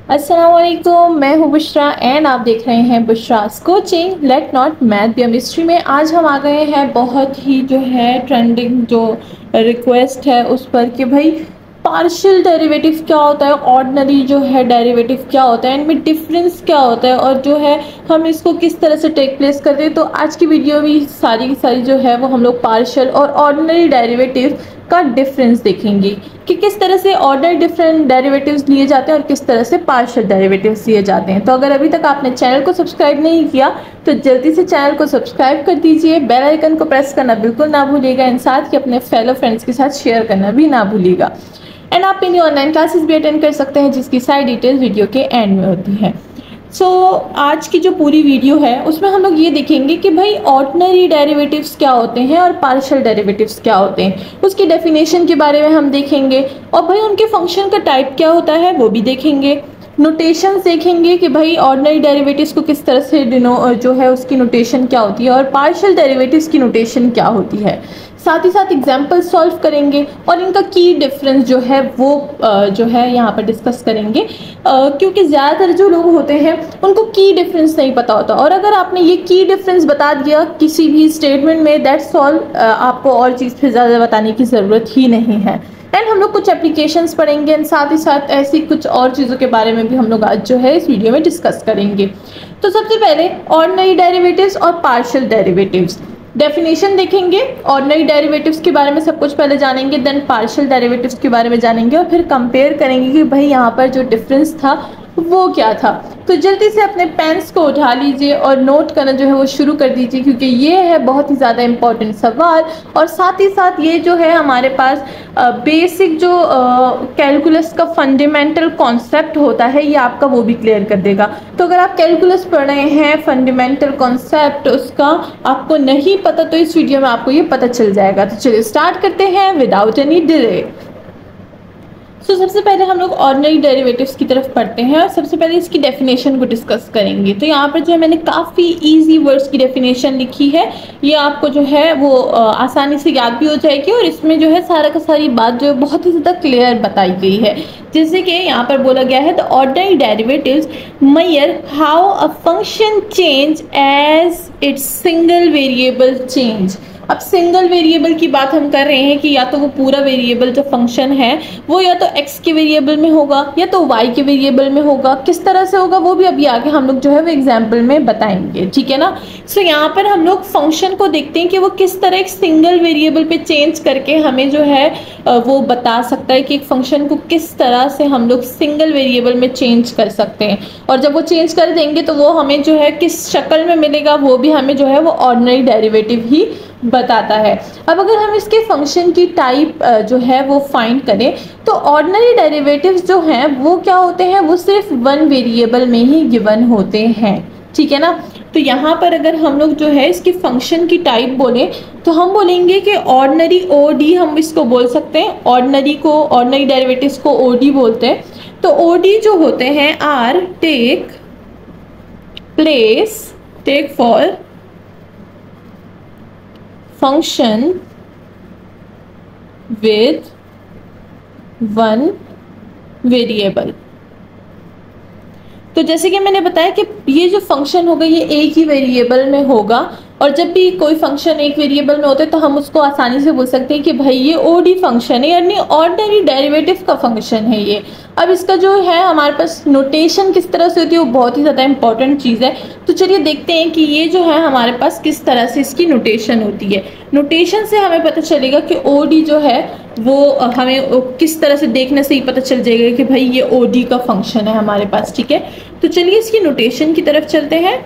अस्सलाम वालेकुम, मैं हूँ बुशरा एंड आप देख रहे हैं Bushra's coaching let not math be mystery में। आज हम आ गए हैं बहुत ही जो है ट्रेंडिंग जो रिक्वेस्ट है उस पर कि भाई पार्शियल डेरिवेटिव क्या होता है, ऑर्डिनरी जो है डेरिवेटिव क्या होता है, इनमें डिफरेंस क्या होता है और जो है हम इसको किस तरह से टेक प्लेस करते हैं। तो आज की वीडियो में सारी की सारी जो है वो हम लोग पार्शियल और ऑर्डिनरी डेरिवेटिव का डिफरेंस देखेंगे कि किस तरह से ऑर्डिनरी डिफरेंट डेरिवेटिव्स लिए जाते हैं और किस तरह से पार्शियल डेरिवेटिव्स लिए जाते हैं। तो अगर अभी तक आपने चैनल को सब्सक्राइब नहीं किया तो जल्दी से चैनल को सब्सक्राइब कर दीजिए, बेल आइकन को प्रेस करना बिल्कुल ना भूलिएगा एंड साथ ही अपने फेलो फ्रेंड्स के साथ शेयर करना भी ना भूलिएगा। एंड आप मेरी ऑनलाइन क्लासेस भी अटेंड कर सकते हैं जिसकी सारी डिटेल वीडियो के एंड में होती है। आज की जो पूरी वीडियो है उसमें हम लोग ये देखेंगे कि भाई ऑर्डिनरी डेरिवेटिव्स क्या होते हैं और पार्शियल डेरिवेटिव्स क्या होते हैं, उसकी डेफिनेशन के बारे में हम देखेंगे और भाई उनके फंक्शन का टाइप क्या होता है वो भी देखेंगे। नोटेशंस देखेंगे कि भाई ऑर्डिनरी डेरिवेटिव्स को किस तरह से जो है उसकी नोटेशन क्या होती है और पार्शियल डेरिवेटिव्स की नोटेशन क्या होती है। साथ ही साथ एग्जाम्पल सॉल्व करेंगे और इनका की डिफरेंस जो है वो जो है यहाँ पर डिस्कस करेंगे, क्योंकि ज़्यादातर जो लोग होते हैं उनको की डिफरेंस नहीं पता होता और अगर आपने ये की डिफरेंस बता दिया किसी भी स्टेटमेंट में दैट्स ऑल, आपको और चीज़ फिर ज़्यादा बताने की ज़रूरत ही नहीं है। एंड हम लोग कुछ एप्लीकेशंस पढ़ेंगे एंड साथ ही साथ ऐसी कुछ और चीज़ों के बारे में भी हम लोग आज जो है इस वीडियो में डिस्कस करेंगे। तो सबसे पहले ऑर्डिनरी डेरिवेटिव्स और पार्शियल डेरिवेटिव्स डेफिनेशन देखेंगे। ऑर्डिनरी डेरिवेटिव्स के बारे में सब कुछ पहले जानेंगे, देन पार्शियल डेरिवेटिव्स के बारे में जानेंगे और फिर कंपेयर करेंगे कि भाई यहाँ पर जो डिफरेंस था वो क्या था। तो जल्दी से अपने पेन्स को उठा लीजिए और नोट करना जो है वो शुरू कर दीजिए क्योंकि ये है बहुत ही ज़्यादा इम्पॉर्टेंट सवाल और साथ ही साथ ये जो है हमारे पास बेसिक जो कैलकुलस का फंडामेंटल कॉन्सेप्ट होता है ये आपका वो भी क्लियर कर देगा। तो अगर आप कैलकुलस पढ़ रहे हैं फंडामेंटल कॉन्सेप्ट उसका आपको नहीं पता तो इस वीडियो में आपको ये पता चल जाएगा। तो चलिए स्टार्ट करते हैं विदाउट एनी डिले। सबसे पहले हम लोग ऑर्डिनरी डेरिवेटिव्स की तरफ पढ़ते हैं और सबसे पहले इसकी डेफिनेशन को डिस्कस करेंगे। तो यहाँ पर जो है मैंने काफ़ी इजी वर्ड्स की डेफिनेशन लिखी है, ये आपको जो है वो आसानी से याद भी हो जाएगी और इसमें जो है सारा का सारी बात जो है बहुत ही ज़्यादा क्लियर बताई गई है। जैसे कि यहाँ पर बोला गया है the ordinary derivatives measure how a function change as its single variable change. अब सिंगल वेरिएबल की बात हम कर रहे हैं कि या तो वो पूरा वेरिएबल जो फंक्शन है वो या तो x के वेरिएबल में होगा या तो y के वेरिएबल में होगा, किस तरह से होगा वो भी अभी आगे हम लोग जो है वो एग्जाम्पल में बताएंगे, ठीक है ना। सो यहाँ पर हम लोग फंक्शन को देखते हैं कि वो किस तरह एक सिंगल वेरिएबल पे चेंज करके हमें जो है वो बता सकता है कि एक फंक्शन को किस तरह से हम लोग सिंगल वेरिएबल में चेंज कर सकते हैं और जब वो चेंज कर देंगे तो वो हमें जो है किस शक्ल में मिलेगा वो भी हमें जो है वो ऑर्डिनरी डेरिवेटिव ही बताता है। अब अगर हम इसके फंक्शन की टाइप जो है वो फाइंड करें तो ऑर्डिनरी डेरिवेटिव्स जो हैं वो क्या होते हैं, वो सिर्फ वन वेरिएबल में ही गिवन होते हैं, ठीक है ना। तो यहाँ पर अगर हम लोग जो है इसकी फंक्शन की टाइप बोले तो हम बोलेंगे कि ऑर्डिनरी ओडी हम इसको बोल सकते हैं। ऑर्डिनरी डेरिवेटिव्स को ओडी बोलते हैं। तो ओडी जो होते हैं are take for function with one variable। तो जैसे कि मैंने बताया कि ये जो फंक्शन होगा ये एक ही वेरिएबल में होगा और जब भी कोई फंक्शन एक वेरिएबल में होता है तो हम उसको आसानी से बोल सकते हैं कि भाई ये ओडी फंक्शन है यानी ऑर्डिनरी डेरिवेटिव का फंक्शन है ये। अब इसका जो है हमारे पास नोटेशन किस तरह से होती है वो बहुत ही ज़्यादा इंपॉर्टेंट चीज़ है। तो चलिए देखते हैं कि ये जो है हमारे पास किस तरह से इसकी नोटेशन होती है। नोटेशन से हमें पता चलेगा कि ओडी जो है वो हमें किस तरह से देखने से ही पता चल जाएगा कि भाई ये ओडी का फंक्शन है हमारे पास, ठीक है। तो चलिए इसकी नोटेशन की तरफ चलते हैं।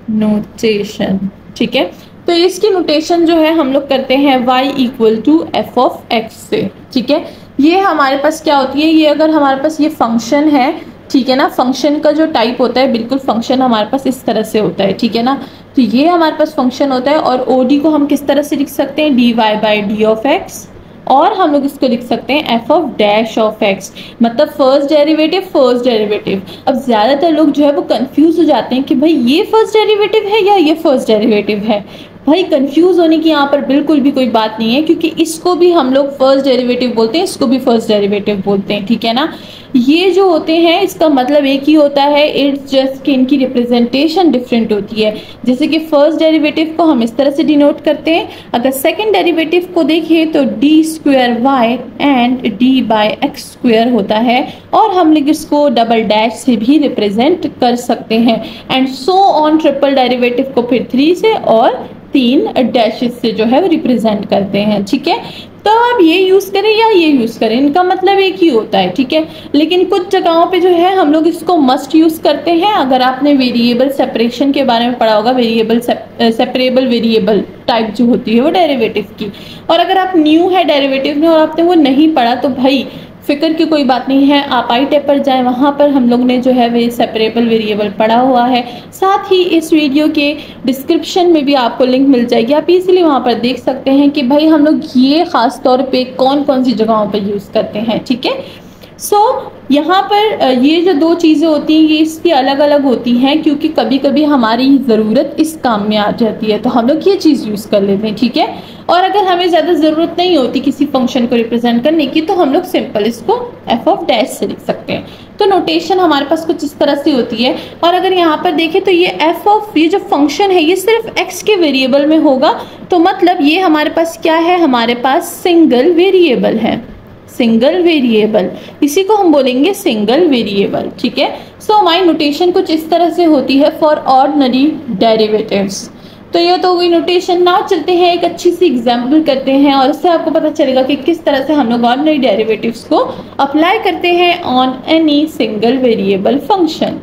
नोटेशन, ठीक है। तो इसकी नोटेशन जो है हम लोग करते हैं y equal to f of x से, ठीक है। ये हमारे पास क्या होती है, ये अगर हमारे पास ये फंक्शन है, ठीक है ना, फंक्शन का जो टाइप होता है बिल्कुल फंक्शन हमारे पास इस तरह से होता है, ठीक है ना। तो ये हमारे पास फंक्शन होता है और ओडी को हम किस तरह से लिख सकते हैं, dy by d of x और हम लोग इसको लिख सकते हैं F of dash of x, मतलब फर्स्ट डेरिवेटिव। अब ज्यादातर लोग जो है वो कंफ्यूज हो जाते हैं कि भाई ये फर्स्ट डेरिवेटिव है या ये फर्स्ट डेरिवेटिव है। भाई कंफ्यूज होने की यहाँ पर बिल्कुल भी कोई बात नहीं है, क्योंकि इसको भी हम लोग फर्स्ट डेरिवेटिव बोलते हैं, इसको भी फर्स्ट डेरिवेटिव बोलते हैं, ठीक है ना। ये जो होते हैं इसका मतलब एक ही होता है, इट्स जस्ट कि इनकी रिप्रेजेंटेशन डिफरेंट होती है। जैसे कि फर्स्ट डेरिवेटिव को हम इस तरह से डिनोट करते हैं, अगर सेकंड डेरिवेटिव को देखें तो d square y and d by x square होता है, और हम लोग इसको डबल डैश से भी रिप्रेजेंट कर सकते हैं, and so on triple derivative को फिर 3 से और 3 डैशेस से जो है वो रिप्रेजेंट करते हैं, ठीक है। तो आप ये यूज करें या ये यूज करें, इनका मतलब एक ही होता है, ठीक है। लेकिन कुछ जगहों पे जो है हम लोग इसको मस्ट यूज करते हैं। अगर आपने वेरिएबल सेपरेशन के बारे में पढ़ा होगा, वेरिएबल सेपरेबल वेरिएबल टाइप जो होती है वो डेरिवेटिव की, और अगर आप न्यू है डेरिवेटिव में और आपने वो नहीं पढ़ा तो भाई फिक्र की कोई बात नहीं है, आप आई टैब पर जाएं, वहाँ पर हम लोग ने जो है वे सेपरेबल वेरिएबल पढ़ा हुआ है। साथ ही इस वीडियो के डिस्क्रिप्शन में भी आपको लिंक मिल जाएगी, आप इजीली वहाँ पर देख सकते हैं कि भाई हम लोग ये खास तौर पे कौन कौन सी जगहों पर यूज़ करते हैं, ठीक है। सो यहाँ पर ये जो दो चीज़ें होती हैं ये इसकी अलग अलग होती हैं, क्योंकि कभी कभी हमारी ज़रूरत इस काम में आ जाती है तो हम लोग ये चीज़ यूज़ कर लेते हैं, ठीक है। और अगर हमें ज़्यादा ज़रूरत नहीं होती किसी फंक्शन को रिप्रेजेंट करने की तो हम लोग सिंपल इसको एफ ऑफ डैश से लिख सकते हैं। तो नोटेशन हमारे पास कुछ इस तरह से होती है। और अगर यहाँ पर देखें तो ये एफ ऑफ ये जो फंक्शन है ये सिर्फ एक्स के वेरिएबल में होगा, तो मतलब ये हमारे पास क्या है, हमारे पास सिंगल वेरिएबल है, सिंगल वेरिएबल, इसी को हम बोलेंगे सिंगल वेरिएबल, ठीक है। सो हमारी नोटेशन कुछ इस तरह से होती है फॉर ऑर्डिनरी डेरिवेटिव्स। तो ये तो गई नोटेशन। नाउ चलते हैं एक अच्छी सी एग्जांपल करते हैं और इससे आपको पता चलेगा कि किस तरह से हम लोग ऑर्डिनरी डेरिवेटिव्स को अप्लाई करते हैं on any single variable function.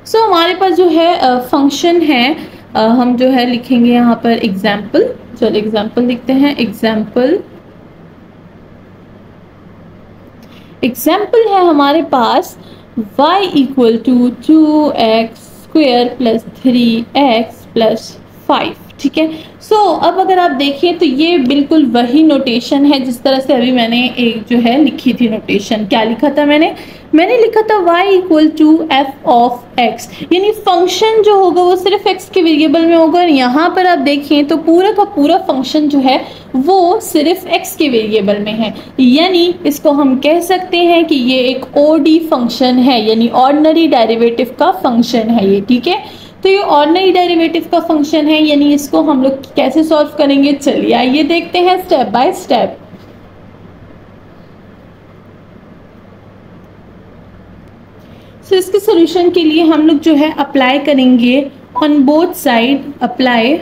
So हमारे पास जो है फंक्शन है, हम जो है लिखेंगे यहाँ पर एग्जाम्पल। चलो एग्जाम्पल लिखते हैं। एग्जाम्पल है हमारे पास y equal to 2x square plus 3x plus 5, ठीक है। सो अब अगर आप देखें तो ये बिल्कुल वही नोटेशन है जिस तरह से अभी मैंने एक जो है लिखी थी नोटेशन। क्या लिखा था मैंने लिखा था y equal to f of x, यानी फंक्शन जो होगा वो सिर्फ x के वेरिएबल में होगा। और यहाँ पर आप देखें तो पूरा का पूरा फंक्शन जो है वो सिर्फ x के वेरिएबल में है, यानी इसको हम कह सकते हैं कि ये एक OD फंक्शन है, यानी ऑर्डिनरी डेरिवेटिव का फंक्शन है ये, ठीक है। तो ये ऑर्डिनरी डेरिवेटिव का फंक्शन है, यानी इसको हम लोग कैसे सॉल्व करेंगे, चलिए आइए देखते हैं स्टेप बाय स्टेप। सो इसके सॉल्यूशन के लिए हम लोग जो है अप्लाई करेंगे on both side, apply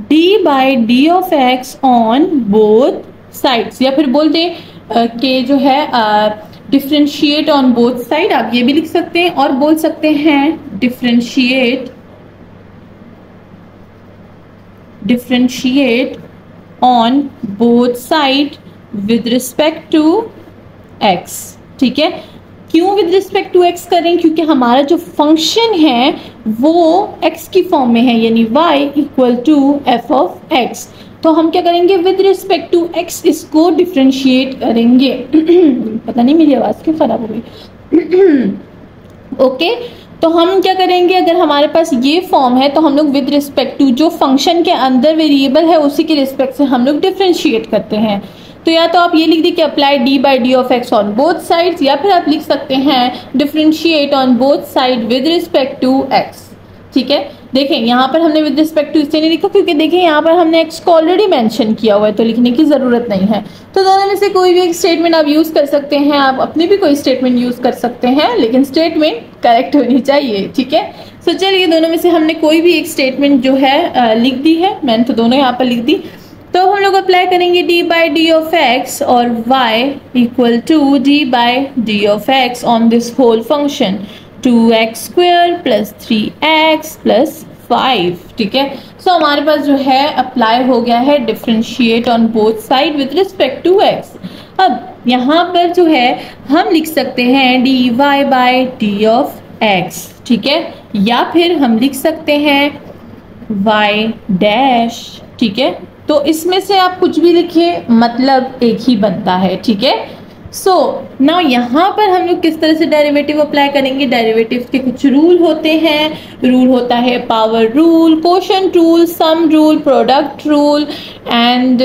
d by d of x on both sides, या फिर बोल दे के जो है डिफ्रेंशिएट ऑन बोथ साइड, आप ये भी लिख सकते हैं और बोल सकते हैं differentiate on both side with respect to x, ठीक है। क्यों विद रिस्पेक्ट टू x करें, क्योंकि हमारा जो फंक्शन है वो x की फॉर्म में है, यानी y equal to f of x। तो हम क्या करेंगे, विद रिस्पेक्ट टू x इसको डिफ्रेंशिएट करेंगे। पता नहीं मेरी आवाज क्यों खराब हो गई। ओके, तो हम क्या करेंगे, अगर हमारे पास ये फॉर्म है तो हम लोग विद रिस्पेक्ट टू जो फंक्शन के अंदर वेरिएबल है उसी के रिस्पेक्ट से हम लोग डिफ्रेंशिएट करते हैं। तो या तो आप ये लिख दीजिए apply d by d of x on both sides, या फिर आप लिख सकते हैं differentiate on both side with respect to x, ठीक है। देखें यहाँ पर हमने विद रिस्पेक्ट टू इसलिए नहीं लिखा क्योंकि देखिए यहाँ पर हमने x को ऑलरेडी मेंशन किया हुआ है, तो लिखने की ज़रूरत नहीं है। तो दोनों में से कोई भी एक स्टेटमेंट आप यूज़ कर सकते हैं, आप अपनी भी कोई स्टेटमेंट यूज़ कर सकते हैं, लेकिन स्टेटमेंट करेक्ट होनी चाहिए, ठीक है। सो चलिए दोनों में से हमने कोई भी एक स्टेटमेंट जो है लिख दी है, मैंने तो दोनों यहाँ पर लिख दी। तो हम लोग अप्लाई करेंगे d by d of x और y equal to d by d of x on this whole function 2x square plus 3x plus 5, ठीक है। सो हमारे पास जो है अप्लाई हो गया है differentiate on both side with respect to x। अब यहाँ पर जो है हम लिख सकते हैं dy by d of x, ठीक है। या फिर हम लिख सकते हैं y डैश, ठीक है। तो इसमें से आप कुछ भी लिखिए, मतलब एक ही बनता है, ठीक है। सो नाउ यहाँ पर हम लोग किस तरह से डेरिवेटिव अप्लाई करेंगे। डेरिवेटिव के कुछ रूल होते हैं। रूल होता है power rule, quotient rule, sum rule, product rule and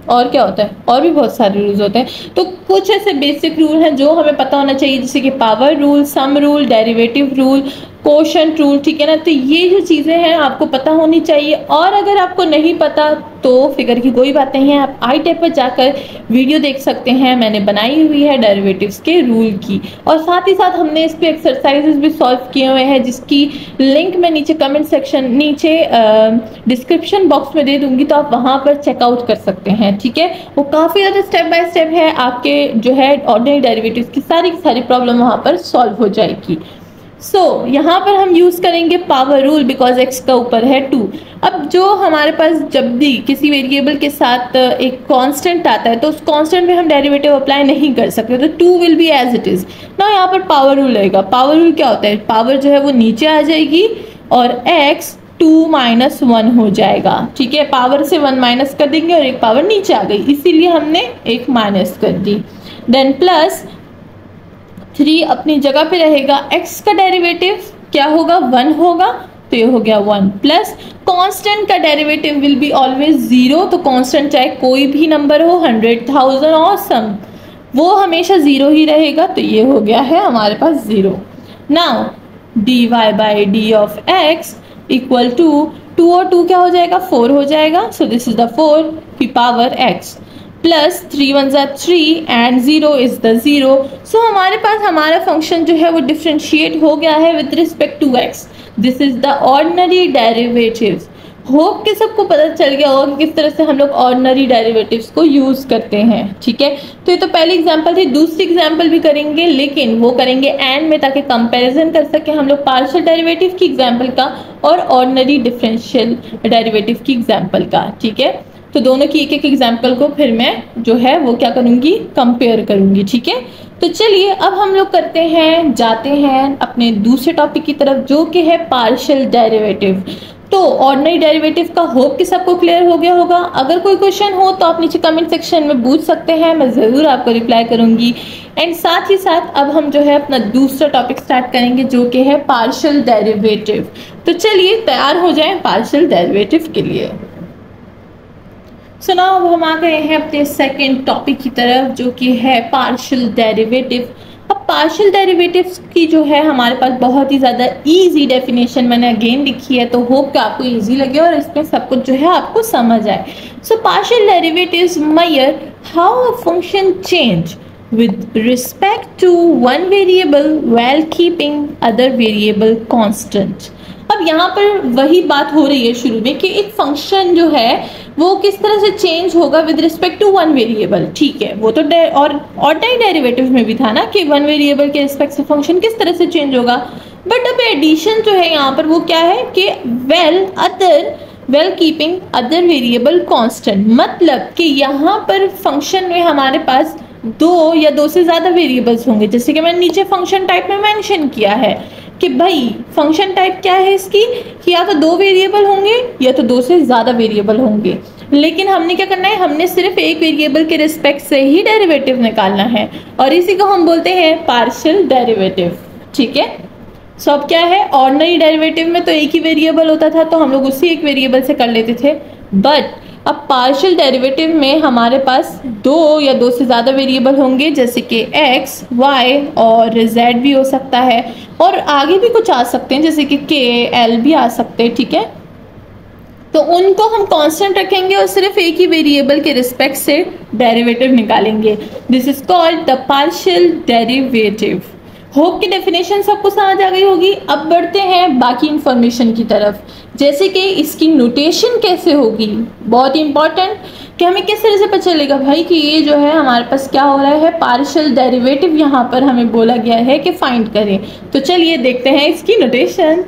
और क्या होता है, और भी बहुत सारे रूल्स होते हैं। तो कुछ ऐसे बेसिक रूल हैं जो हमें पता होना चाहिए, जैसे कि power rule, sum rule, derivative rule, quotient rule, ठीक है ना। तो ये जो चीज़ें हैं आपको पता होनी चाहिए, और अगर आपको नहीं पता तो फिक्र की कोई बात नहीं है, आप आई टैब पर जाकर वीडियो देख सकते हैं, मैंने बनाई हुई है डेरिवेटिव्स के रूल की। और साथ ही साथ हमने इस पे एक्सरसाइजेस भी सॉल्व किए हुए हैं, जिसकी लिंक मैं नीचे कमेंट सेक्शन, नीचे डिस्क्रिप्शन बॉक्स में दे दूंगी, तो आप वहाँ पर चेकआउट कर सकते हैं, ठीक है। वो काफ़ी ज़्यादा स्टेप बाय स्टेप है, आपके जो है ऑर्डिनरी डेरिवेटिव्स की सारी प्रॉब्लम वहाँ पर सॉल्व हो जाएगी। यहाँ पर हम यूज करेंगे पावर रूल, बिकॉज x का ऊपर है 2। अब जो हमारे पास जब भी किसी वेरिएबल के साथ एक कांस्टेंट आता है, तो उस कांस्टेंट में हम डेरिवेटिव अप्लाई नहीं कर सकते, तो 2 will be as it is ना। यहाँ पर पावर रूल रहेगा। पावर रूल क्या होता है, पावर जो है वो नीचे आ जाएगी और x 2 - 1 हो जाएगा, ठीक है। पावर से 1 माइनस कर देंगे और एक पावर नीचे आ गई, इसीलिए हमने एक माइनस कर दी। देन प्लस 3 अपनी जगह पे रहेगा। x का डेरिवेटिव क्या होगा, 1 होगा, तो ये हो गया 1 प्लस कांस्टेंट का डेरिवेटिव विल बी ऑलवेज 0। तो कांस्टेंट चाहे कोई भी नंबर हो, 100,000 और सम, वो हमेशा 0 ही रहेगा, तो ये हो गया है हमारे पास 0। Now dy/d of x equal to 2 और 2 क्या हो जाएगा, 4 हो जाएगा। सो दिस इज द 4 की पावर x प्लस 3 1 ज़ा 3 एंड 0 इज द 0। सो हमारे पास हमारा फंक्शन जो है वो डिफ्रेंशिएट हो गया है with respect to x। This is the ordinary derivatives. Hope कि सबको पता चल गया होगा कि किस तरह से हम लोग ऑर्डिनरी डेरिवेटिव्स को यूज करते हैं, ठीक है। तो ये तो पहली एग्जांपल थी। दूसरी एग्जांपल भी करेंगे, लेकिन वो करेंगे एंड में, ताकि कंपैरिजन कर सके हम लोग पार्शियल डेरिवेटिव की एग्जांपल का और ऑर्डिनरी डिफरेंशियल डेरिवेटिव की एग्जांपल का, ठीक है। तो दोनों की एक एग्जाम्पल को फिर मैं जो है वो क्या करूंगी, कंपेयर करूंगी, ठीक है। तो चलिए अब हम लोग करते हैं, जाते हैं अपने दूसरे टॉपिक की तरफ, जो कि है पार्शियल डेरिवेटिव। तो ऑर्डिनरी डेरिवेटिव का होप कि सबको क्लियर हो गया होगा। अगर कोई क्वेश्चन हो तो आप नीचे कमेंट सेक्शन में पूछ सकते हैं, मैं ज़रूर आपको रिप्लाई करूंगी। एंड साथ ही साथ अब हम जो है अपना दूसरा टॉपिक स्टार्ट करेंगे, जो कि है पार्शियल डेरिवेटिव। तो चलिए तैयार हो जाएं पार्शियल डेरिवेटिव के लिए। नाउ अब हम आ गए हैं अपने सेकेंड टॉपिक की तरफ, जो कि है पार्शियल डेरिवेटिव। अब पार्शियल डेरिवेटिव्स की जो है हमारे पास बहुत ही ज़्यादा इजी डेफिनेशन मैंने अगेन लिखी है, तो होप कि आपको इजी लगे और इसमें सब कुछ जो है आपको समझ आए। So partial derivatives measure how a function change with respect to one variable while keeping other variable constant। अब यहाँ पर वही बात हो रही है शुरू में कि एक फंक्शन जो है वो किस तरह से चेंज होगा with respect to one variable, ठीक है। वो तो और ऑर्डिनरी डेरिवेटिव में भी था ना कि वन वेरिएबल के रिस्पेक्ट से फंक्शन किस तरह से चेंज होगा। बट अब एडिशन जो है यहाँ पर वो क्या है कि well keeping other variable constant, मतलब कि यहाँ पर फंक्शन में हमारे पास 2 या 2 से ज़्यादा वेरिएबल्स होंगे, जैसे कि मैंने नीचे फंक्शन टाइप में मेंशन किया है कि भाई फंक्शन टाइप क्या है इसकी, कि या तो 2 वेरिएबल होंगे या तो 2 से ज़्यादा वेरिएबल होंगे। लेकिन हमने क्या करना है, हमने सिर्फ एक वेरिएबल के रिस्पेक्ट से ही डेरिवेटिव निकालना है, और इसी को हम बोलते हैं पार्शियल डेरिवेटिव, ठीक है। सो अब क्या है, ऑर्डिनरी डेरिवेटिव में तो एक ही वेरिएबल होता था, तो हम लोग उसी एक वेरिएबल से कर लेते थे। बट अब पार्शियल डेरिवेटिव में हमारे पास 2 या 2 से ज़्यादा वेरिएबल होंगे, जैसे कि x, y और z भी हो सकता है, और आगे भी कुछ आ सकते हैं जैसे कि k, l भी आ सकते हैं, ठीक है। तो उनको हम कांस्टेंट रखेंगे और सिर्फ एक ही वेरिएबल के रिस्पेक्ट से डेरिवेटिव निकालेंगे। This is called the partial derivative. Hope की डेफिनेशन सबको समझ आ गई होगी। अब बढ़ते हैं बाकी इंफॉर्मेशन की तरफ, जैसे कि इसकी नोटेशन कैसे होगी, बहुत इंपॉर्टेंट, कि हमें किस तरह से पता चलेगा भाई कि ये जो है हमारे पास क्या हो रहा है, पार्शियल डेरिवेटिव यहाँ पर हमें बोला गया है कि फाइंड करें। तो चलिए देखते हैं इसकी नोटेशन।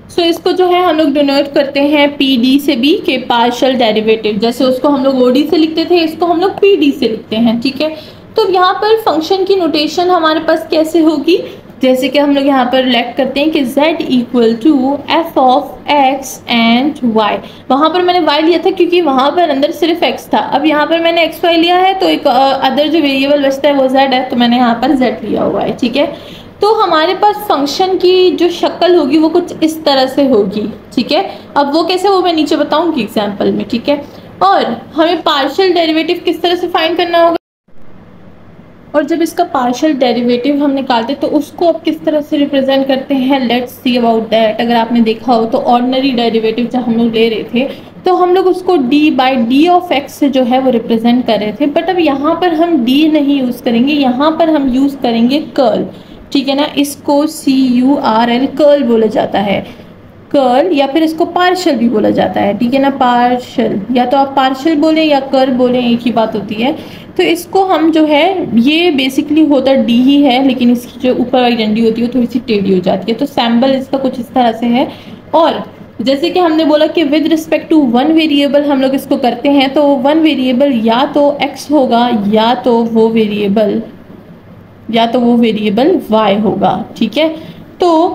सो इसको जो है हम लोग डिनोट करते हैं PD से भी, के पार्शियल डेरिवेटिव, जैसे उसको हम लोग OD से लिखते थे, इसको हम लोग PD से लिखते हैं, ठीक है। तो तो यहाँ पर फंक्शन की नोटेशन हमारे पास कैसे होगी, जैसे कि हम लोग यहाँ पर लेट करते हैं कि z equal to f of x and y। वहाँ पर मैंने y लिया था क्योंकि वहाँ पर अंदर सिर्फ x था। अब यहाँ पर मैंने x y लिया है तो एक अदर जो वेरिएबल बचता है वो z है, तो मैंने यहाँ पर z लिया हुआ है। ठीक है, तो हमारे पास फंक्शन की जो शक्ल होगी वो कुछ इस तरह से होगी। ठीक है, अब वो कैसे, वो मैं नीचे बताऊंगी एग्जाम्पल में। ठीक है, और हमें पार्शियल डेरिवेटिव किस तरह से फाइंड करना होगा, और जब इसका पार्शियल डेरिवेटिव हम निकालते हैं तो उसको अब किस तरह से रिप्रेजेंट करते हैं, लेट्स सी अबाउट दैट। अगर आपने देखा हो तो ऑर्डिनरी डेरिवेटिव जब हम लोग ले रहे थे तो हम लोग उसको d/d ऑफ x से जो है वो रिप्रेजेंट कर रहे थे, बट अब यहाँ पर हम d नहीं यूज़ करेंगे, यहाँ पर हम यूज़ करेंगे कर्ल। ठीक है ना, इसको CURL कर्ल बोला जाता है, कर्ल, या फिर इसको पार्शियल भी बोला जाता है। ठीक है ना, पार्शियल, या तो आप पार्शियल बोलें या कर्ल बोलें, एक ही बात होती है। तो इसको हम जो है, ये बेसिकली होता डी ही है, लेकिन इसकी जो ऊपर वाली डंडी होती है वो थोड़ी सी टेढ़ी हो जाती है। तो सैम्बल इसका कुछ इस तरह से है। और जैसे कि हमने बोला कि with respect to one variable हम लोग इसको करते हैं, तो वन वेरिएबल या तो x होगा या तो वो वेरिएबल y होगा। ठीक है, तो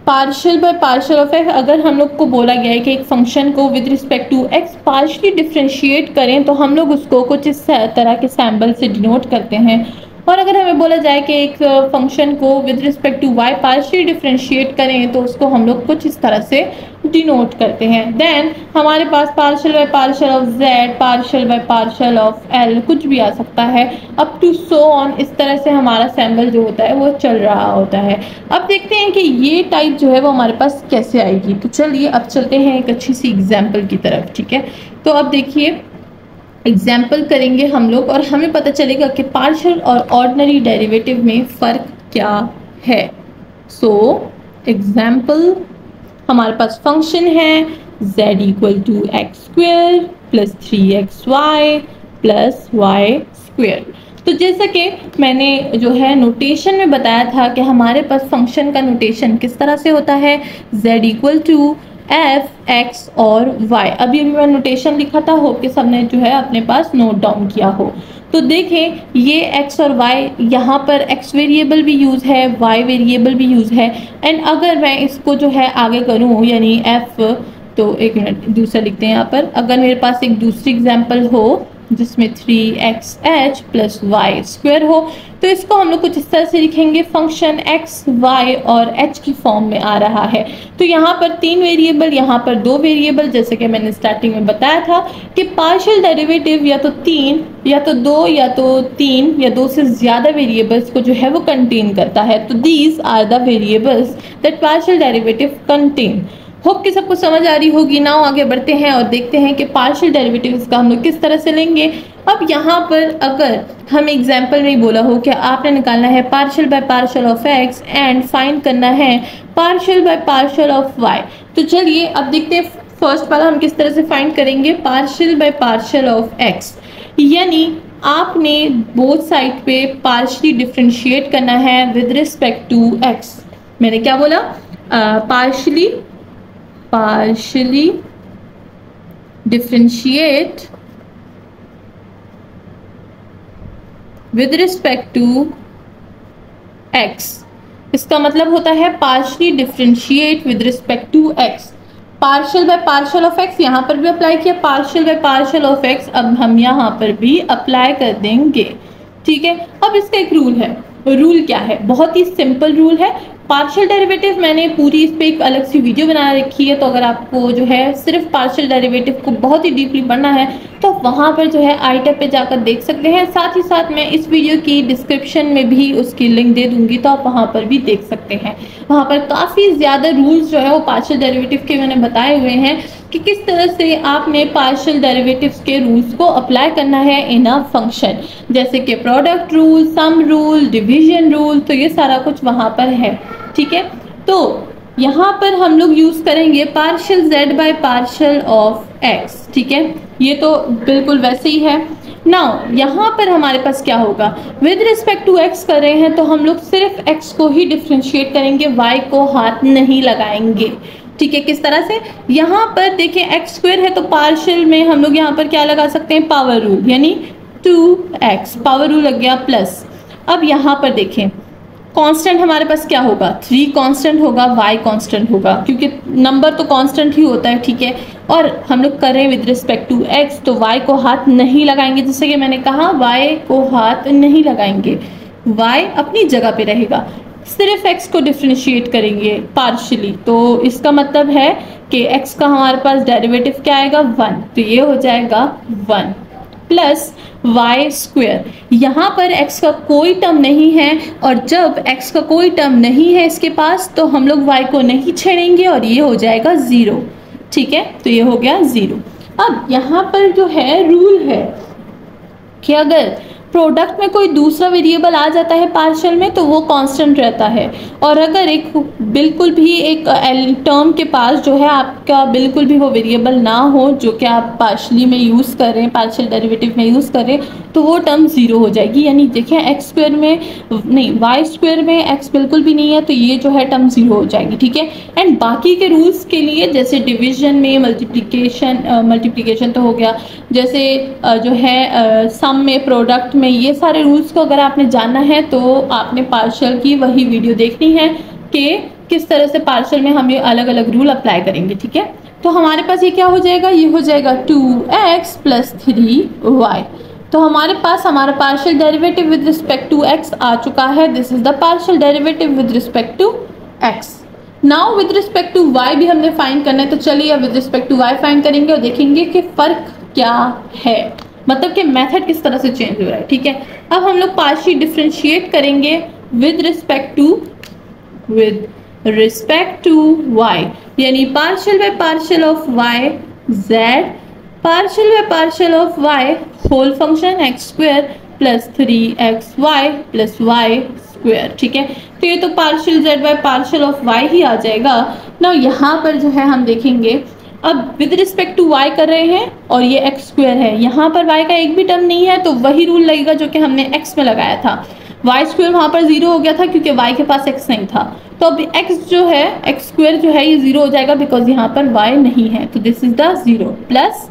partial by partial of x, अगर हम लोग को बोला गया है कि एक फंक्शन को with respect to x partially differentiate करें तो हम लोग उसको कुछ इस तरह के सैम्बल से डिनोट करते हैं। और अगर हमें बोला जाए कि एक फंक्शन को with respect to y partially differentiate करें तो उसको हम लोग कुछ इस तरह से डिनोट करते हैं। देन हमारे पास partial by partial of z, partial by partial of l, कुछ भी आ सकता है, अप टू सो ऑन। इस तरह से हमारा सैम्बल जो होता है वो चल रहा होता है। अब देखते हैं कि ये टाइप जो है वो हमारे पास कैसे आएगी। तो चलिए अब चलते हैं एक अच्छी सी एग्जाम्पल की तरफ। ठीक है, तो अब देखिए एग्जाम्पल करेंगे हम लोग और हमें पता चलेगा कि पार्शियल और ऑर्डिनरी डेरिवेटिव में फ़र्क क्या है। सो एग्जाम्पल, हमारे पास फंक्शन है z equal to x square plus 3xy plus y square. तो जैसा कि मैंने जो है नोटेशन में बताया था कि हमारे पास फंक्शन का नोटेशन किस तरह से होता है, z equal to f x और वाई। अभी मैं नोटेशन लिखा था, होप कि सबने जो है अपने पास नोट डाउन किया हो। तो देखें ये x और y, यहाँ पर x वेरिएबल भी यूज़ है, y वेरिएबल भी यूज़ है। एंड अगर मैं इसको जो है आगे करूँ यानी f, तो एक मिनट दूसरा लिखते हैं यहाँ पर। अगर मेरे पास एक दूसरी एग्जाम्पल हो जिसमें 3xh प्लस वाई स्क्वेयर हो, तो इसको हम लोग कुछ इस तरह से लिखेंगे, फंक्शन x, y और h की फॉर्म में आ रहा है। तो यहाँ पर 3 वेरिएबल, यहाँ पर 2 वेरिएबल, जैसे कि मैंने स्टार्टिंग में बताया था कि पार्शियल डेरिवेटिव या तो 3 या तो 2 या तो 3 या 2 से ज़्यादा वेरिएबल्स को जो है वो कंटेन करता है। तो these are the variables that partial derivative contain. Hope कि सबको समझ आ रही होगी ना। आगे बढ़ते हैं और देखते हैं कि पार्शियल डेरिवेटिव्स का हम लोग किस तरह से लेंगे। अब यहाँ पर अगर हम एग्जाम्पल में ही बोला हो कि आपने निकालना है partial by partial of x and find करना है partial by partial of y, तो चलिए अब देखते हैं फर्स्ट वाला हम किस तरह से फाइंड करेंगे, partial by partial of x। यानी आपने बोथ साइड पे पार्शियली डिफरेंशिएट करना है विद रिस्पेक्ट टू x। मैंने क्या बोला, partially differentiate with respect to x। इसका मतलब होता है partially differentiate with respect to x। Partial by partial of x यहाँ पर भी अप्लाई किया, partial by partial of x अब हम यहाँ पर भी अप्लाई कर देंगे। ठीक है, अब इसका एक रूल है। रूल क्या है, बहुत ही सिंपल रूल है। पार्शियल डेरिवेटिव मैंने पूरी इस पे एक अलग सी वीडियो बना रखी है, तो अगर आपको जो है सिर्फ पार्शियल डेरिवेटिव को बहुत ही डीपली पढ़ना है तो वहाँ पर जो है आई टैब पे जाकर देख सकते हैं। साथ ही साथ मैं इस वीडियो की डिस्क्रिप्शन में भी उसकी लिंक दे दूंगी, तो आप वहाँ पर भी देख सकते हैं। वहाँ पर काफ़ी ज़्यादा रूल्स जो है वो पार्शियल डेरिवेटिव के मैंने बताए हुए हैं कि किस तरह से आपने पार्शियल डेरिवेटिव्स के रूल्स को अप्लाई करना है इन अ फंक्शन, जैसे कि product rule, sum rule, division rule, तो ये सारा कुछ वहाँ पर है। ठीक है, तो यहाँ पर हम लोग यूज़ करेंगे partial z by partial of x। ठीक है, ये तो बिल्कुल वैसे ही है। नाउ यहाँ पर हमारे पास क्या होगा, विद रिस्पेक्ट टू x कर रहे हैं तो हम लोग सिर्फ x को ही डिफ्रेंशिएट करेंगे, y को हाथ नहीं लगाएंगे। ठीक है, किस तरह से, यहाँ पर देखिए एक्स स्क्वायर है तो पार्शियल में हम लोग यहाँ पर क्या लगा सकते हैं, पावर रूल, यानी 2x, पावर रूल लग गया प्लस। अब यहाँ पर देखें कांस्टेंट हमारे पास क्या होगा, 3 कांस्टेंट होगा, y कांस्टेंट होगा, क्योंकि नंबर तो कांस्टेंट ही होता है, ठीक है। और हम लोग कर रहे हैं विद रिस्पेक्ट टू x, तो y को हाथ नहीं लगाएंगे, जैसे कि मैंने कहा y को हाथ नहीं लगाएंगे, y अपनी जगह पे रहेगा, सिर्फ x को डिफ्रेंशिएट करेंगे पार्शियली। तो इसका मतलब है कि x का हमारे पास डेरिवेटिव क्या आएगा 1, तो ये हो जाएगा 1 प्लस वाई स्क्वेयर। यहाँ पर x का कोई टर्म नहीं है, और जब x का कोई टर्म नहीं है इसके पास तो हम लोग y को नहीं छेड़ेंगे और ये हो जाएगा 0, ठीक है। तो ये हो गया 0। अब यहाँ पर जो है रूल है कि अगर प्रोडक्ट में कोई दूसरा वेरिएबल आ जाता है पार्शियल में तो वो कांस्टेंट रहता है, और अगर एक बिल्कुल भी एक टर्म के पास जो है आपका बिल्कुल भी वो वेरिएबल ना हो जो कि आप पार्शियली में यूज़ कर रहे हैं, पार्शियल डेरिवेटिव में यूज़ कर रहे हैं, तो वो टर्म 0 हो जाएगी। यानी देखिए एक्स स्क्वायर में नहीं, वाई स्क्वायर में एक्स बिल्कुल भी नहीं है, तो ये जो है टर्म 0 हो जाएगी, ठीक है। एंड बाकी के रूल्स के लिए जैसे डिवीजन में मल्टीप्लिकेशन तो हो गया, जैसे जो है सम में, प्रोडक्ट में, ये सारे रूल्स को अगर आपने जानना है तो आपने पार्शियल की वही वीडियो देखनी है कि किस तरह से पार्शियल में हम ये अलग अलग रूल अप्लाई करेंगे, ठीक है। तो हमारे पास ये क्या हो जाएगा, ये हो जाएगा 2x प्लस 3y। तो हमारे पास हमारा partial derivative with respect to x आ चुका है। This is the partial derivative with respect to x। Now with respect to y भी हमने फाइंड करना है, तो चलिए with respect to y find करेंगे और देखेंगे कि फर्क क्या है, मतलब कि मेथड किस तरह से चेंज हो रहा है, ठीक है। अब हम लोग पार्शियल डिफरेंशिएट करेंगे विद रिस्पेक्ट टू y, यानी partial by partial of y z, partial by partial of y whole function x square plus 3xy plus y square, ठीक है। तो ये तो partial z by partial of y ही आ जाएगा ना। यहाँ पर जो है हम देखेंगे, अब विद रिस्पेक्ट टू y कर रहे हैं और ये x स्क्वायर है, यहाँ पर y का एक भी टर्म नहीं है, तो वही रूल लगेगा जो कि हमने x में लगाया था। y स्क्वायर वहाँ पर 0 हो गया था क्योंकि y के पास x नहीं था, तो अब x जो है x स्क्वायर जो है ये 0 हो जाएगा बिकॉज यहाँ पर y नहीं है, तो this is the 0 plus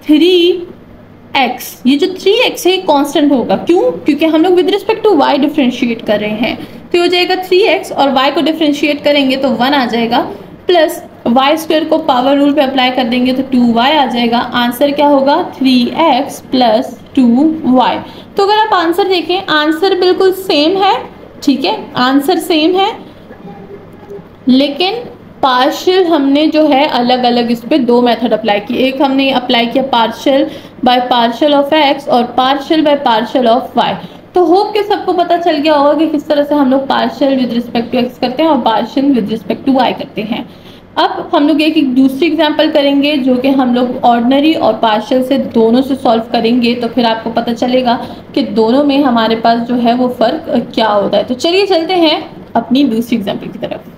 3x। ये जो 3x है कांस्टेंट होगा, क्यों, क्योंकि हम लोग with respect to y differentiate कर रहे हैं, तो हो जाएगा 3x और y को डिफरेंशिएट करेंगे तो 1 आ जाएगा, प्लस वाई स्क्वायर को पावर रूल पे अप्लाई कर देंगे तो 2y आ जाएगा। आंसर क्या होगा 3x प्लस 2y। तो अगर आप आंसर देखें, आंसर बिल्कुल सेम है, ठीक है, आंसर सेम है, लेकिन पार्शियल हमने जो है अलग अलग इस पे 2 मेथड अप्लाई किए। एक हमने अप्लाई किया partial by partial of x और partial by partial of y। तो होप कि सबको पता चल गया होगा कि किस तरह से हम लोग partial with respect to x करते हैं और partial with respect to y करते हैं। अब हम लोग एक दूसरी एग्जांपल करेंगे जो कि हम लोग ऑर्डिनरी और पार्शियल से दोनों से सॉल्व करेंगे, तो फिर आपको पता चलेगा कि दोनों में हमारे पास जो है वो फ़र्क क्या होता है। तो चलिए चलते हैं अपनी दूसरी एग्जांपल की तरफ।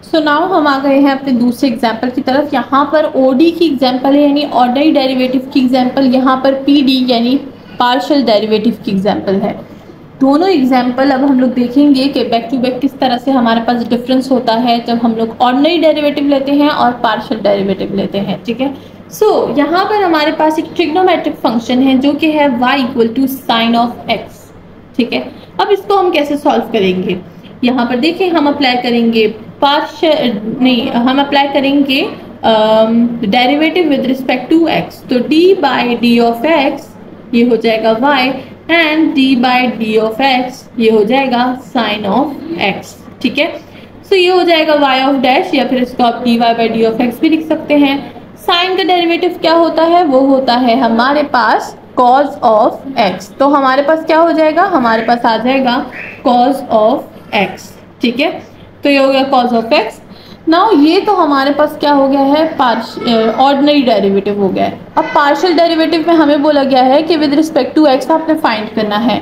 सो नाउ हम आ गए हैं अपने दूसरे एग्जांपल की तरफ। यहाँ पर OD की एग्जांपल है, यानी ऑर्डिनरी डेरिवेटिव की एग्जांपल, यहाँ पर PD यानी पार्शियल डेरिवेटिव की एग्जांपल है। दोनों एग्जाम्पल अब हम लोग देखेंगे कि बैक टू बैक किस तरह से हमारे पास डिफरेंस होता है जब हम लोग ऑर्डिनरी डेरिवेटिव लेते हैं और पार्शियल डेरिवेटिव लेते हैं, ठीक है। सो यहाँ पर हमारे पास एक ट्रिग्नोमेट्रिक फंक्शन है जो कि है y equal to sine of x, ठीक है। अब इसको हम कैसे सॉल्व करेंगे, यहाँ पर देखें हम अप्लाई करेंगे हम अप्लाई करेंगे derivative with respect to x, तो d by d of x ये हो जाएगा y and d by d of x ये हो जाएगा साइन ऑफ x, ठीक है। सो ये हो जाएगा y ऑफ डैश, या फिर इसको आप dy by d of x भी लिख सकते हैं। साइन का डेरिवेटिव क्या होता है, वो होता है हमारे पास cos ऑफ x, तो हमारे पास क्या हो जाएगा, हमारे पास आ जाएगा cos ऑफ x, ठीक है। तो ये हो गया cos ऑफ x। नाउ ये तो हमारे पास क्या हो गया है, ऑर्डिनरी डेरिवेटिव हो गया है। अब पार्शियल डेरिवेटिव में हमें बोला गया है कि विद रिस्पेक्ट टू x आपने फाइंड करना है,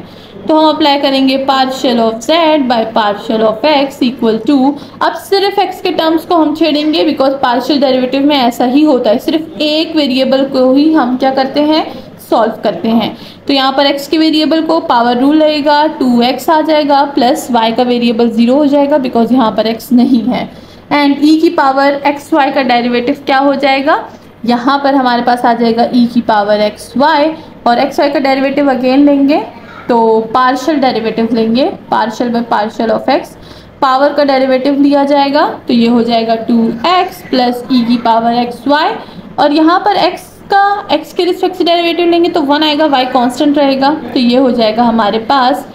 तो हम अप्लाई करेंगे partial of z by partial of x equal to, अब सिर्फ x के टर्म्स को हम छेड़ेंगे बिकॉज पार्शियल डेरिवेटिव में ऐसा ही होता है, सिर्फ एक वेरिएबल को ही हम क्या करते हैं, सॉल्व करते हैं। तो यहाँ पर x के वेरिएबल को पावर रूल रहेगा, 2x आ जाएगा, प्लस y का वेरिएबल 0 हो जाएगा बिकॉज यहाँ पर x नहीं है, एंड e की पावर एक्स वाई का डेरिवेटिव क्या हो जाएगा, यहाँ पर हमारे पास आ जाएगा e की पावर एक्स वाई और एक्स वाई का डेरिवेटिव अगेन लेंगे तो पार्शियल डेरिवेटिव लेंगे, partial by partial of x, power का डेरिवेटिव लिया जाएगा तो ये हो जाएगा 2x प्लस ई की पावर एक्स वाई, और यहाँ पर x के रिस्पेक्ट से डेरिवेटिव लेंगे तो 1 आएगा, y कांस्टेंट रहेगा तो ये हो जाएगा हमारे पास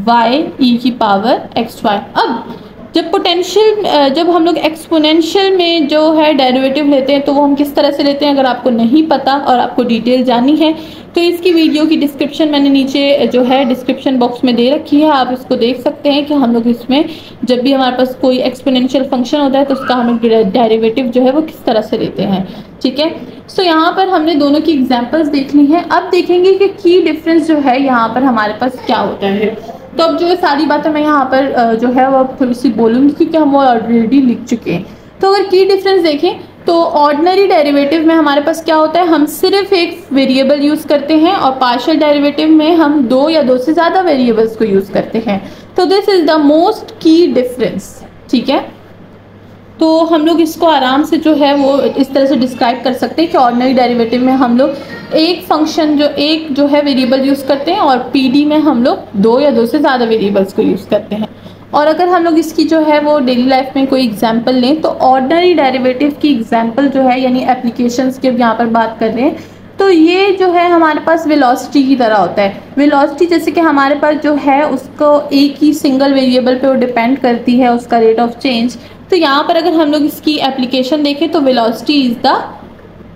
y e की पावर एक्स वाई। अब जब हम लोग एक्सपोनेंशियल में जो है डेरिवेटिव लेते हैं तो वो हम किस तरह से लेते हैं, अगर आपको नहीं पता और आपको डिटेल जाननी है तो इसकी वीडियो की डिस्क्रिप्शन मैंने नीचे जो है डिस्क्रिप्शन बॉक्स में दे रखी है, आप इसको देख सकते हैं कि हम लोग इसमें जब भी हमारे पास कोई एक्सपोनेंशियल फंक्शन होता है तो उसका हम डेरिवेटिव जो है वो किस तरह से लेते हैं। ठीक है, सो यहाँ पर हमने दोनों की एग्जाम्पल्स देख ली हैं। अब देखेंगे कि की डिफरेंस जो है यहाँ पर हमारे पास क्या होता है। तो अब जो है सारी बातें मैं यहाँ पर जो है वो थोड़ी सी बोलूँगी क्योंकि हम वो ऑलरेडी लिख चुके हैं। तो अगर की डिफरेंस देखें तो ऑर्डिनरी डेरिवेटिव में हमारे पास क्या होता है, हम सिर्फ एक वेरिएबल यूज़ करते हैं, और पार्शियल डेरिवेटिव में हम दो या दो से ज़्यादा वेरिएबल्स को यूज़ करते हैं। तो दिस इज़ द मोस्ट की डिफरेंस। ठीक है, तो हम लोग इसको आराम से जो है वो इस तरह से डिस्क्राइब कर सकते हैं कि ऑर्डिनरी डेरिवेटिव में हम लोग एक फंक्शन जो है वेरिएबल यूज़ करते हैं, और पीडी में हम लोग दो या दो से ज़्यादा वेरिएबल्स को यूज़ करते हैं। और अगर हम लोग इसकी जो है वो डेली लाइफ में कोई एग्जांपल लें तो ऑर्डिनरी डेरिवेटिव की एग्जांपल जो है यानी एप्लीकेशंस की यहाँ पर बात कर रहे हैं तो ये जो है हमारे पास वेलोसिटी की तरह होता है। वेलोसिटी जैसे कि हमारे पास जो है उसको एक ही सिंगल वेरिएबल पे वो डिपेंड करती है, उसका रेट ऑफ चेंज। तो यहाँ पर अगर हम लोग इसकी एप्लीकेशन देखें तो velocity is the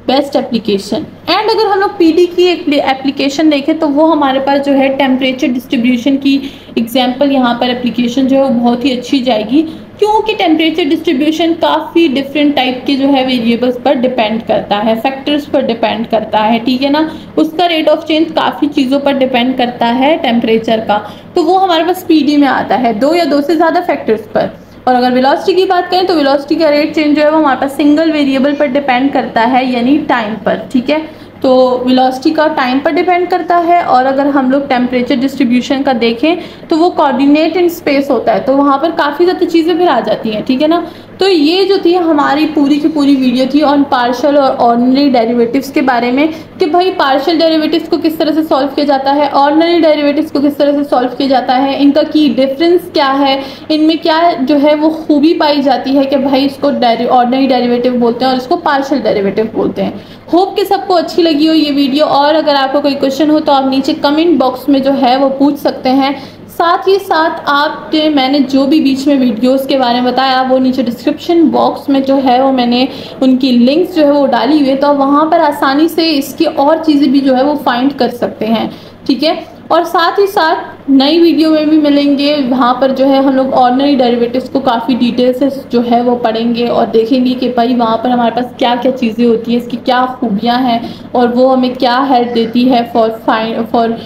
best application. And अगर हम लोग पीडी की एप्लीकेशन देखें तो वो हमारे पास जो है टेम्परेचर डिस्ट्रीब्यूशन की एग्जांपल यहाँ पर एप्लीकेशन जो है वो बहुत ही अच्छी जाएगी, क्योंकि टेम्परेचर डिस्ट्रीब्यूशन काफ़ी डिफरेंट टाइप के जो है वेरिएबल्स पर डिपेंड करता है, फैक्टर्स पर डिपेंड करता है। ठीक है ना, उसका रेट ऑफ चेंज काफ़ी चीज़ों पर डिपेंड करता है टेम्परेचर का, तो वो हमारे पास पीडी में आता है दो या दो से ज़्यादा फैक्टर्स पर। और अगर वेलोसिटी की बात करें तो वेलोसिटी का रेट चेंज जो है वो हमारे पास सिंगल वेरिएबल पर डिपेंड करता है यानी टाइम पर। ठीक है, तो वेलोसिटी का टाइम पर डिपेंड करता है। और अगर हम लोग टेम्परेचर डिस्ट्रीब्यूशन का देखें तो वो कोऑर्डिनेट इन स्पेस होता है, तो वहाँ पर काफ़ी ज़्यादा चीज़ें फिर आ जाती हैं। ठीक है ना, तो ये जो थी हमारी पूरी की पूरी वीडियो थी ऑन पार्शियल और ऑर्डिनरी डेरिवेटिव्स के बारे में, कि भाई पार्शियल डेरिवेटिव्स को किस तरह से सॉल्व किया जाता है, ऑर्डिनरी डेरिवेटिव्स को किस तरह से सॉल्व किया जाता है, इनका की डिफरेंस क्या है, इनमें क्या जो है वो खूबी पाई जाती है कि भाई इसको ऑर्डिनरी डेरिवेटिव बोलते हैं और इसको पार्शियल डेरिवेटिव बोलते हैं। होप कि सबको अच्छी लगी हो ये वीडियो, और अगर आपको कोई क्वेश्चन हो तो आप नीचे कमेंट बॉक्स में जो है वो पूछ सकते हैं। साथ ही साथ आप मैंने जो भी बीच में वीडियोस के बारे में बताया वो नीचे डिस्क्रिप्शन बॉक्स में जो है वो मैंने उनकी लिंक्स जो है वो डाली हुई है, तो वहाँ पर आसानी से इसकी और चीज़ें भी जो है वो फाइंड कर सकते हैं। ठीक है, और साथ ही साथ नई वीडियो में भी मिलेंगे, वहाँ पर जो है हम लोग ऑर्डिनरी डेरिवेटिव्स को काफ़ी डिटेल से जो है वो पढ़ेंगे और देखेंगे कि भाई वहाँ पर हमारे पास क्या क्या चीज़ें होती हैं, इसकी क्या खूबियाँ हैं और वो हमें क्या हेल्प देती है for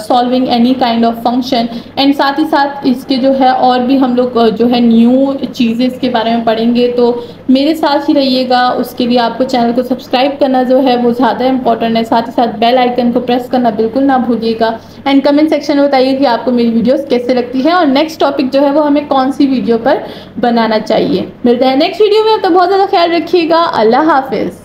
solving any kind of function. And साथ ही साथ इसके जो है और भी हम लोग जो है न्यू चीज़ें इसके बारे में पढ़ेंगे, तो मेरे साथ ही रहिएगा। उसके लिए आपको चैनल को सब्सक्राइब करना जो है वो ज़्यादा इंपॉर्टेंट है, साथ ही साथ बेल आइकन को प्रेस करना बिल्कुल ना भूलिएगा। एंड कमेंट सेक्शन में बताइए कि आपको मेरी वीडियोस कैसे लगती है और नेक्स्ट टॉपिक जो है वो हमें कौन सी वीडियो पर बनाना चाहिए। मिलते हैं नेक्स्ट वीडियो में, तो बहुत ज़्यादा ख्याल रखिएगा। अल्लाह हाफिज़।